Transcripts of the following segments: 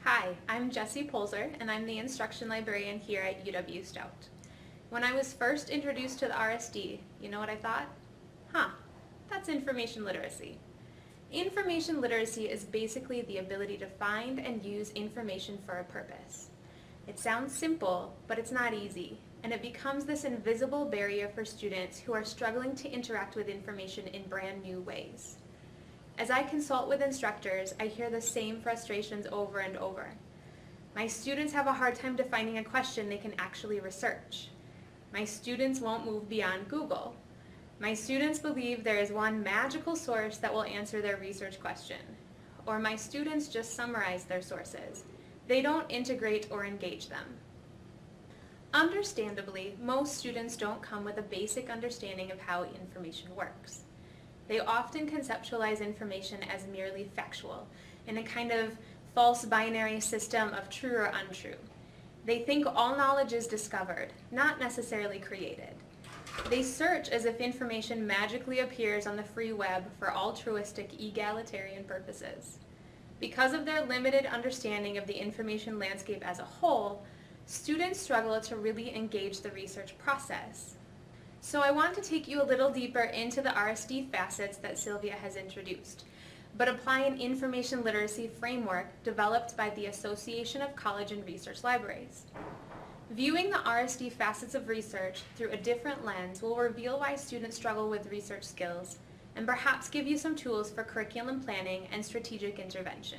Hi, I'm Jessie Polzer, and I'm the instruction librarian here at UW Stout. When I was first introduced to the RSD, you know what I thought? That's information literacy. Information literacy is basically the ability to find and use information for a purpose. It sounds simple, but it's not easy, and it becomes this invisible barrier for students who are struggling to interact with information in brand new ways. As I consult with instructors, I hear the same frustrations over and over. My students have a hard time defining a question they can actually research. My students won't move beyond Google. My students believe there is one magical source that will answer their research question. Or my students just summarize their sources. They don't integrate or engage them. Understandably, most students don't come with a basic understanding of how information works. They often conceptualize information as merely factual, in a kind of false binary system of true or untrue. They think all knowledge is discovered, not necessarily created. They search as if information magically appears on the free web for altruistic, egalitarian purposes. Because of their limited understanding of the information landscape as a whole, students struggle to really engage the research process. So I want to take you a little deeper into the RSD facets that Sylvia has introduced, but apply an information literacy framework developed by the Association of College and Research Libraries. Viewing the RSD facets of research through a different lens will reveal why students struggle with research skills and perhaps give you some tools for curriculum planning and strategic intervention.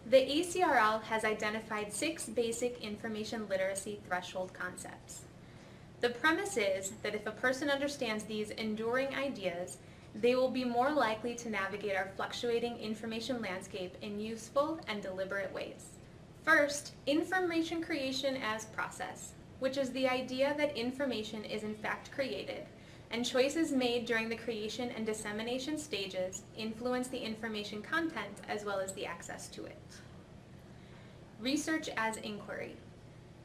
The ACRL has identified 6 basic information literacy threshold concepts. The premise is that if a person understands these enduring ideas, they will be more likely to navigate our fluctuating information landscape in useful and deliberate ways. First, information creation as process, which is the idea that information is in fact created, and choices made during the creation and dissemination stages influence the information content as well as the access to it. Research as inquiry.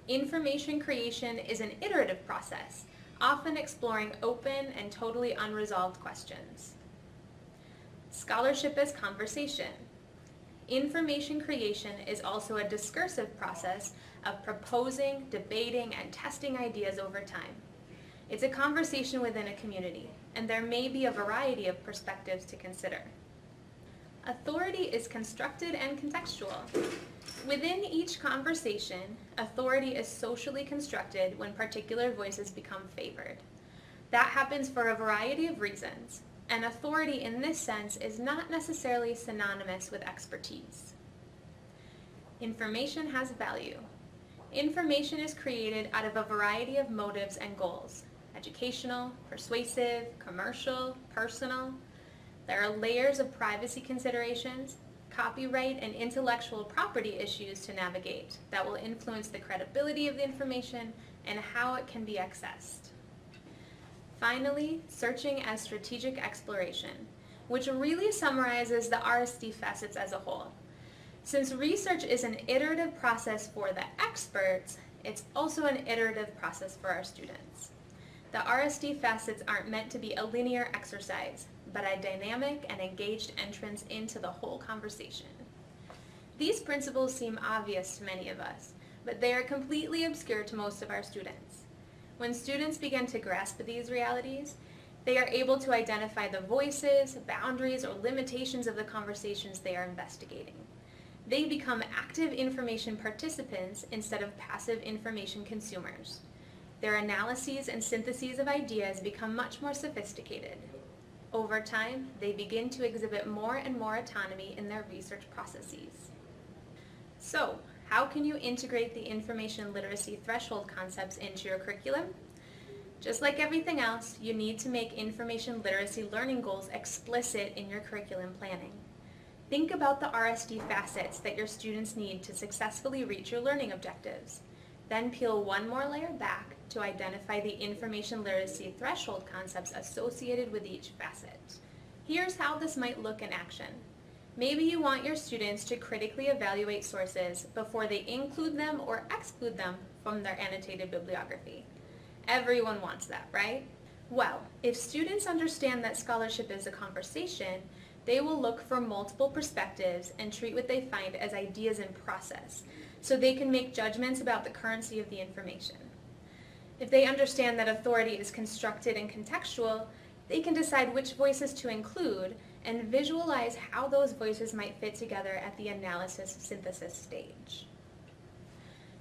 Information creation is an iterative process, often exploring open and totally unresolved questions. Scholarship as conversation. Information creation is also a discursive process of proposing, debating, and testing ideas over time. It's a conversation within a community, and there may be a variety of perspectives to consider. Authority is constructed and contextual. Within each conversation, authority is socially constructed when particular voices become favored. That happens for a variety of reasons, and authority in this sense is not necessarily synonymous with expertise. Information has value. Information is created out of a variety of motives and goals: educational, persuasive, commercial, personal. There are layers of privacy considerations, copyright and intellectual property issues to navigate that will influence the credibility of the information and how it can be accessed. Finally, searching as strategic exploration, which really summarizes the RSD facets as a whole. Since research is an iterative process for the experts, it's also an iterative process for our students. The RSD facets aren't meant to be a linear exercise, but a dynamic and engaged entrance into the whole conversation. These principles seem obvious to many of us, but they are completely obscure to most of our students. When students begin to grasp these realities, they are able to identify the voices, boundaries, or limitations of the conversations they are investigating. They become active information participants instead of passive information consumers. Their analyses and syntheses of ideas become much more sophisticated. Over time, they begin to exhibit more and more autonomy in their research processes. So, how can you integrate the information literacy threshold concepts into your curriculum? Just like everything else, you need to make information literacy learning goals explicit in your curriculum planning. Think about the RSD facets that your students need to successfully reach your learning objectives. Then peel one more layer back to identify the information literacy threshold concepts associated with each facet. Here's how this might look in action. Maybe you want your students to critically evaluate sources before they include them or exclude them from their annotated bibliography. Everyone wants that, right? Well, if students understand that scholarship is a conversation, They will look for multiple perspectives and treat what they find as ideas in process, so they can make judgments about the currency of the information. If they understand that authority is constructed and contextual, they can decide which voices to include and visualize how those voices might fit together at the analysis synthesis stage.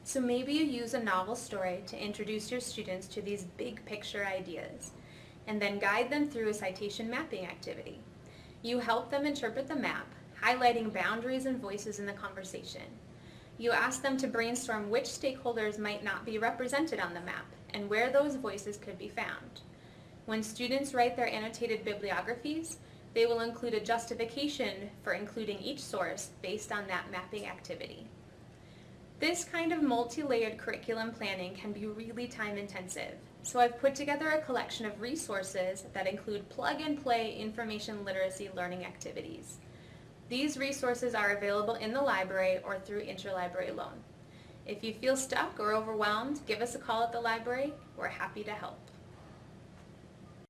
So maybe you use a novel story to introduce your students to these big picture ideas, and then guide them through a citation mapping activity. You help them interpret the map, highlighting boundaries and voices in the conversation. You ask them to brainstorm which stakeholders might not be represented on the map and where those voices could be found. When students write their annotated bibliographies, they will include a justification for including each source based on that mapping activity. This kind of multi-layered curriculum planning can be really time-intensive, so I've put together a collection of resources that include plug-and-play information literacy learning activities. These resources are available in the library or through interlibrary loan. If you feel stuck or overwhelmed, give us a call at the library. We're happy to help.